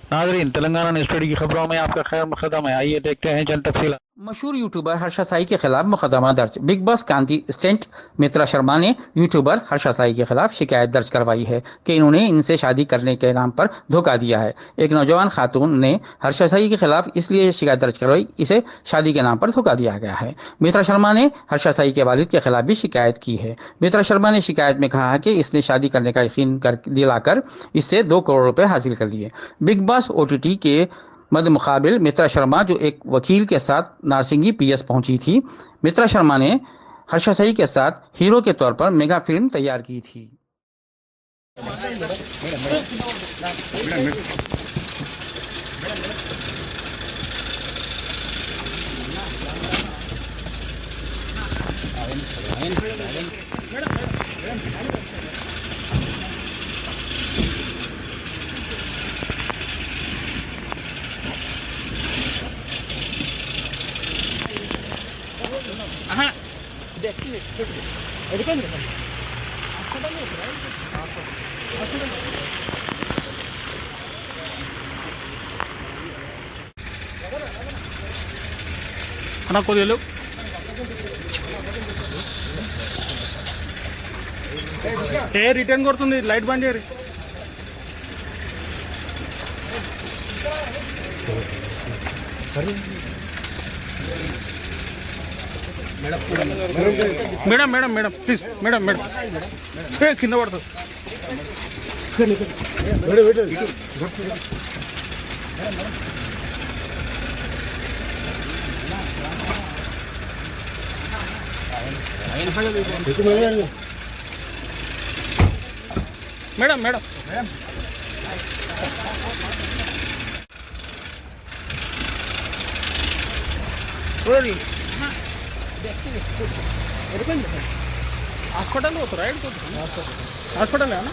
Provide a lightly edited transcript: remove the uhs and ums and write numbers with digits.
नाजरीन, Telangana news today की खबरों में आपका खैर मकदम है। आइए देखते हैं चंद तफसीलात। मशहूर यूट्यूबर हर्षा साई के खिलाफ मुकदमा दर्ज। बिग बॉस कांति स्टेंट मित्रा शर्मा ने यूट्यूबर हर्षा साई के खिलाफ शिकायत दर्ज करवाई है कि इन्होंने इनसे शादी करने के नाम पर धोखा दिया है। एक नौजवान खातून ने हर्षा साई के खिलाफ इसलिए शिकायत दर्ज करवाई, इसे शादी के नाम पर धोखा दिया गया है। मित्रा शर्मा ने हर्षा साई के वालिद के खिलाफ भी शिकायत की है। मित्रा शर्मा ने शिकायत में कहा है कि इसने शादी करने का यकीन कर दिलाकर इससे 2 करोड़ रुपए हासिल कर लिए। बिग बॉस ओटीटी के मद मुकाबिल मित्रा शर्मा जो एक वकील के साथ नारसिंगी पीएस पहुंची थी। मित्रा शर्मा ने हर्षा साई के साथ हीरो के तौर पर मेगा फिल्म तैयार की थी। అన్న కొద్దిగా ఏ రిటర్న్ కొడుతుంది లైట్ బంద్ చేయరు. Madam madam madam please madam madam కింద పడుతుంది. మేడం మేడం హాస్పిటల్ పోతారా? హాస్పిటల్ అన్న